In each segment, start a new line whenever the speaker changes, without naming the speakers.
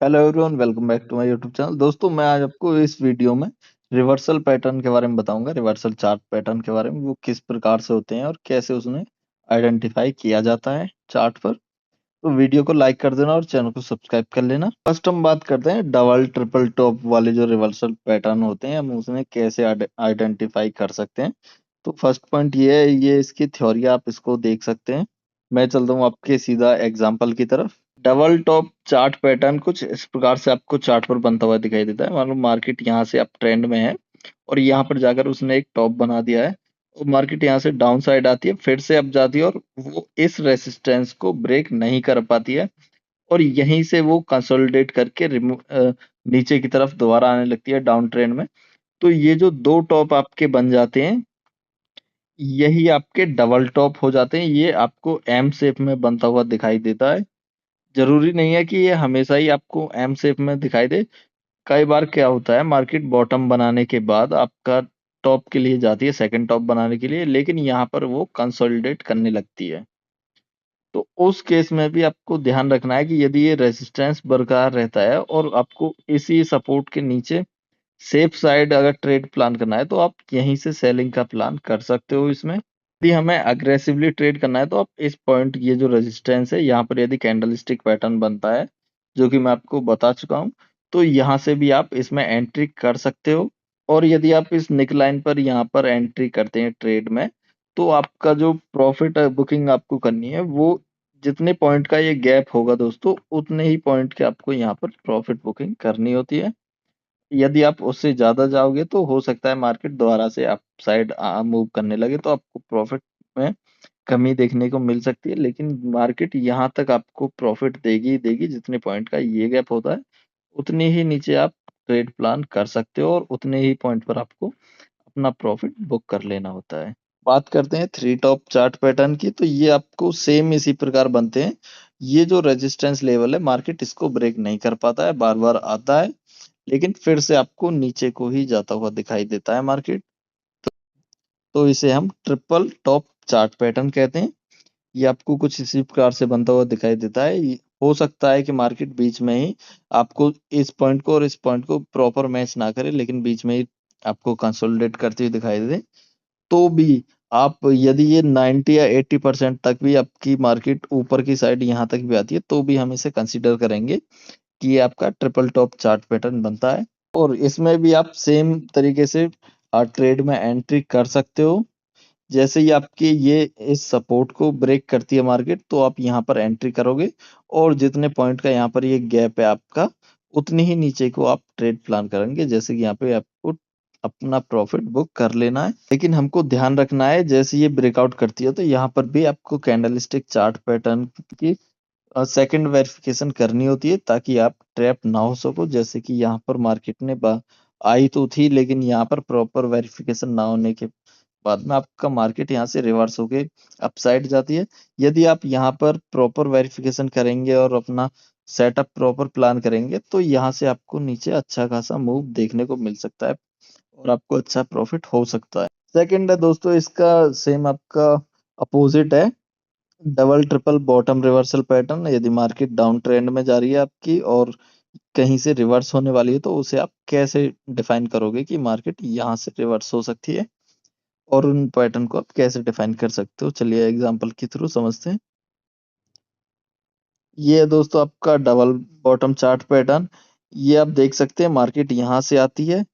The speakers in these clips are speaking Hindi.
Hello everyone, welcome back to my YouTube channel. दोस्तों, मैं आज आपको इस वीडियो में रिवर्सल पैटर्न के बारे में बताऊंगा। रिवर्सल चार्ट पैटर्न के बारे में, वो किस प्रकार से होते हैं और कैसे उसने आइडेंटिफाई किया जाता है चार्ट पर। तो वीडियो को लाइक कर देना और चैनल को सब्सक्राइब कर लेना। फर्स्ट हम बात करते हैं डबल ट्रिपल टॉप वाले जो रिवर्सल पैटर्न होते हैं, हम उसमें कैसे आइडेंटिफाई कर सकते हैं। तो फर्स्ट पॉइंट ये है, ये इसकी थ्योरी, आप इसको देख सकते हैं। मैं चलता हूँ आपके सीधा एग्जाम्पल की तरफ। डबल टॉप चार्ट पैटर्न कुछ इस प्रकार से आपको चार्ट पर बनता हुआ दिखाई देता है। मान लो मार्केट यहाँ से अप ट्रेंड में है और यहाँ पर जाकर उसने एक टॉप बना दिया है और मार्केट यहाँ से डाउन साइड आती है, फिर से अप जाती है और वो इस रेसिस्टेंस को ब्रेक नहीं कर पाती है और यहीं से वो कंसोलिडेट करके नीचे की तरफ दोबारा आने लगती है डाउन ट्रेंड में। तो ये जो दो टॉप आपके बन जाते हैं, यही आपके डबल टॉप हो जाते हैं। ये आपको एम शेप में बनता हुआ दिखाई देता है। जरूरी नहीं है कि ये हमेशा ही आपको एम शेप में दिखाई दे। कई बार क्या होता है, मार्केट बॉटम बनाने के बाद आपका टॉप के लिए जाती है, सेकंड टॉप बनाने के लिए, लेकिन यहाँ पर वो कंसोलिडेट करने लगती है। तो उस केस में भी आपको ध्यान रखना है कि यदि ये रेजिस्टेंस बरकरार रहता है और आपको इसी सपोर्ट के नीचे सेफ साइड अगर ट्रेड प्लान करना है, तो आप यहीं से सेलिंग का प्लान कर सकते हो। इसमें यदि हमें अग्रेसिवली ट्रेड करना है, तो आप इस पॉइंट, ये जो रेजिस्टेंस है यहाँ पर, यदि कैंडल स्टिक पैटर्न बनता है जो कि मैं आपको बता चुका हूँ, तो यहाँ से भी आप इसमें एंट्री कर सकते हो। और यदि आप इस निक लाइन पर यहाँ पर एंट्री करते हैं ट्रेड में, तो आपका जो प्रॉफिट बुकिंग आपको करनी है, वो जितने पॉइंट का ये गैप होगा दोस्तों, उतने ही पॉइंट के आपको यहाँ पर प्रॉफिट बुकिंग करनी होती है। यदि आप उससे ज़्यादा जाओगे, तो हो सकता है मार्केट दोबारा से अप साइड मूव करने लगे, तो आपको प्रॉफिट में कमी देखने को मिल सकती है। लेकिन मार्केट यहाँ तक आपको प्रॉफिट देगी ही देगी, जितने पॉइंट का ये गैप होता है, उतने ही नीचे आप ट्रेड प्लान कर सकते हो और उतने ही पॉइंट पर आपको अपना प्रॉफिट बुक कर लेना होता है। बात करते हैं थ्री टॉप चार्ट पैटर्न की, तो ये आपको सेम इसी प्रकार बनते हैं। ये जो रेजिस्टेंस लेवल है, मार्केट इसको ब्रेक नहीं कर पाता है, बार बार आता है, लेकिन फिर से आपको नीचे को ही जाता हुआ दिखाई देता है मार्केट। तो इसे हम ट्रिपल टॉप चार्ट पैटर्न कहते हैं। ये आपको कुछ इसी प्रकार से बनता हुआ दिखाई देता है। हो सकता है कि मार्केट बीच में ही आपको इस पॉइंट को और इस पॉइंट को प्रॉपर मैच ना करे, लेकिन बीच में ही आपको कंसोलिडेट करती हुई दिखाई दे। तो भी आप, यदि ये 90 या 80% तक भी आपकी मार्केट ऊपर की साइड यहाँ तक भी आती है, तो भी हम इसे कंसीडर करेंगे कि ये आपका ट्रिपल टॉप चार्ट पैटर्न बनता है। और इसमें भी आप सेम तरीके से ट्रेड में एंट्री कर सकते हो। जैसे ही आपकी ये इस सपोर्ट को ब्रेक करती है मार्केट, तो आप यहाँ पर एंट्री करोगे और जितने पॉइंट का यहाँ पर ये गैप है आपका, उतनी ही नीचे को आप ट्रेड प्लान करेंगे। जैसे कि यहाँ पे आपको अपना प्रॉफिट बुक कर लेना है। लेकिन हमको ध्यान रखना है, जैसे ये ब्रेकआउट करती है, तो यहाँ पर भी आपको कैंडलस्टिक चार्ट पैटर्न की सेकंड वेरिफिकेशन करनी होती है, ताकि आप ट्रैप ना हो सको। जैसे कि यहाँ पर मार्केट ने आई तो थी, लेकिन यहाँ पर प्रॉपर वेरिफिकेशन ना होने के बाद में आपका मार्केट यहाँ से रिवर्स होके अपसाइड जाती है। यदि आप यहाँ पर प्रॉपर वेरिफिकेशन करेंगे और अपना सेटअप प्रॉपर प्लान करेंगे, तो यहाँ से आपको नीचे अच्छा खासा मूव देखने को मिल सकता है और आपको अच्छा प्रॉफिट हो सकता है। सेकंड है दोस्तों, इसका सेम आपका अपोजिट है, double triple bottom reversal pattern. यदि मार्केट डाउन ट्रेंड में जा रही है आपकी और कहीं से रिवर्स होने वाली है, तो उसे आप कैसे डिफाइन करोगे कि मार्केट यहाँ से रिवर्स हो सकती है, और उन पैटर्न को आप कैसे डिफाइन कर सकते हो। चलिए एग्जांपल के थ्रू समझते हैं। ये है दोस्तों आपका डबल बॉटम चार्ट पैटर्न। ये आप देख सकते हैं, मार्केट यहाँ से आती है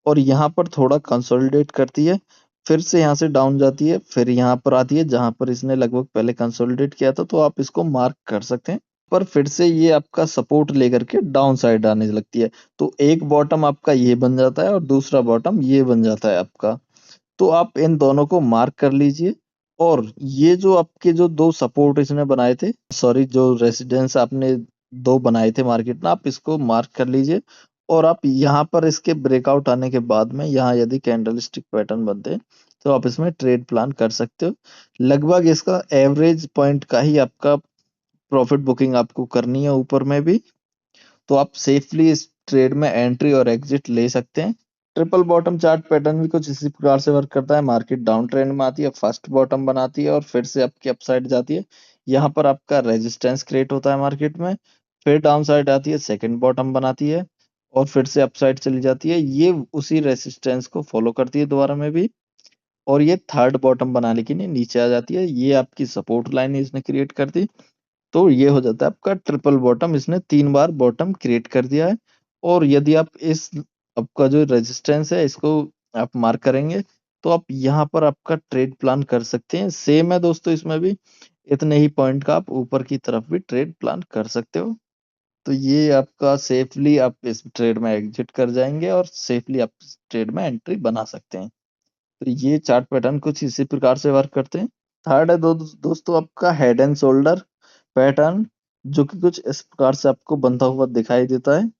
और यहाँ पर थोड़ा कंसोलिडेट करती है, फिर से यहाँ से डाउन जाती है, फिर यहाँ पर आती है जहाँ पर इसने लगभग पहले कंसोलिडेट किया था, तो आप इसको मार्क कर सकते हैं। पर फिर से ये आपका सपोर्ट लेकर के डाउन साइड आने लगती है, तो एक बॉटम आपका ये बन जाता है और दूसरा बॉटम ये बन जाता है आपका। तो आप इन दोनों को मार्क कर लीजिए। और ये जो आपके जो दो सपोर्ट इसने बनाए थे, सॉरी, जो रेसिडेंस आपने दो बनाए थे मार्केट में, आप इसको मार्क कर लीजिए। और आप यहाँ पर इसके ब्रेकआउट आने के बाद में, यहाँ यदि कैंडल स्टिक पैटर्न बनते हैं, तो आप इसमें ट्रेड प्लान कर सकते हो। लगभग इसका एवरेज पॉइंट का ही आपका प्रॉफिट बुकिंग आपको करनी है ऊपर में भी। तो आप सेफली इस ट्रेड में एंट्री और एग्जिट ले सकते हैं। ट्रिपल बॉटम चार्ट पैटर्न भी कुछ इसी प्रकार से वर्क करता है। मार्केट डाउन ट्रेंड में आती है, फर्स्ट बॉटम बनाती है और फिर से आपकी अपसाइड जाती है। यहाँ पर आपका रेजिस्टेंस क्रिएट होता है मार्केट में, फिर डाउन साइड आती है, सेकंड बॉटम बनाती है और फिर से अप साइड चली जाती है। ये उसी रेजिस्टेंस को फॉलो करती है दोबारा में भी, और ये थर्ड बॉटम बनाने के लिए नीचे आ जाती है। ये आपकी सपोर्ट लाइन इसने क्रिएट कर दी। तो ये हो जाता है आपका ट्रिपल बॉटम। इसने 3 बार बॉटम क्रिएट कर दिया है। और यदि आप इस आपका जो रेजिस्टेंस है इसको आप मार्क करेंगे, तो आप यहाँ पर आपका ट्रेड प्लान कर सकते हैं। सेम है दोस्तों इसमें भी, इतने ही पॉइंट का आप ऊपर की तरफ भी ट्रेड प्लान कर सकते हो। तो ये आपका सेफली आप इस ट्रेड में एग्जिट कर जाएँगे और सेफली आप इस ट्रेड में एंट्री बना सकते हैं। तो ये चार्ट पैटर्न कुछ इसी प्रकार से वर्क करते हैं। थर्ड है दोस्तों आपका हेड एंड शोल्डर पैटर्न, जो कि कुछ इस प्रकार से आपको बनता हुआ दिखाई देता है।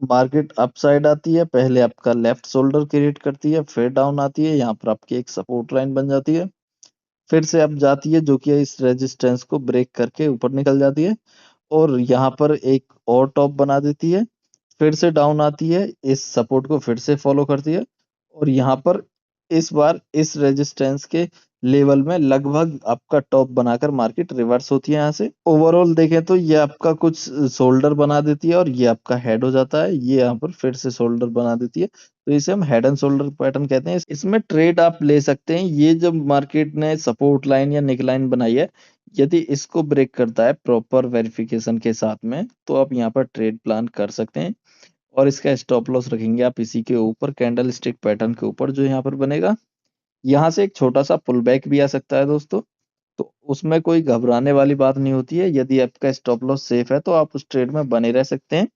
मार्केट अप साइड आती है, पहले आपका लेफ्ट शोल्डर क्रिएट करती है, फिर डाउन आती है, यहाँ पर आपकी एक सपोर्ट लाइन बन जाती है। फिर से अप जाती है, जो कि इस रेजिस्टेंस को ब्रेक करके ऊपर निकल जाती है और यहाँ पर एक और टॉप बना देती है। फिर से डाउन आती है, इस सपोर्ट को फिर से फॉलो करती है और यहाँ पर इस बार इस रेजिस्टेंस के लेवल में लगभग आपका टॉप बनाकर मार्केट रिवर्स होती है यहाँ से। ओवरऑल देखें तो ये आपका कुछ शोल्डर बना देती है और ये आपका हेड हो जाता है। ये यहाँ पर फिर से शोल्डर बना देती है। तो इसे हम हेड एंड शोल्डर पैटर्न कहते हैं। इसमें ट्रेड आप ले सकते हैं। ये जब मार्केट ने सपोर्ट लाइन या नेक लाइन बनाई है, यदि इसको ब्रेक करता है प्रॉपर वेरिफिकेशन के साथ में, तो आप यहाँ पर ट्रेड प्लान कर सकते हैं और इसका स्टॉप लॉस रखेंगे आप इसी के ऊपर, कैंडल स्टिक पैटर्न के ऊपर जो यहाँ पर बनेगा। यहाँ से एक छोटा सा पुल बैक भी आ सकता है दोस्तों, तो उसमें कोई घबराने वाली बात नहीं होती है। यदि आपका स्टॉप लॉस सेफ है तो आप उस ट्रेड में बने रह सकते हैं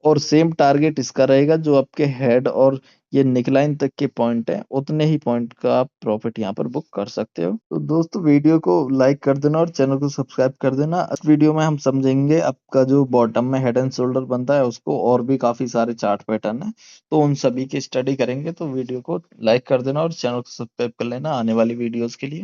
और सेम टारगेट इसका रहेगा जो आपके हेड और ये नेकलाइन तक के पॉइंट है, उतने ही पॉइंट का आप प्रॉफिट यहाँ पर बुक कर सकते हो। तो दोस्तों वीडियो को लाइक कर देना और चैनल को सब्सक्राइब कर देना। इस वीडियो में हम समझेंगे आपका जो बॉटम में हेड एंड शोल्डर बनता है उसको, और भी काफी सारे चार्ट पैटर्न है, तो उन सभी की स्टडी करेंगे। तो वीडियो को लाइक कर देना और चैनल को सब्सक्राइब कर लेना आने वाली वीडियोस के लिए।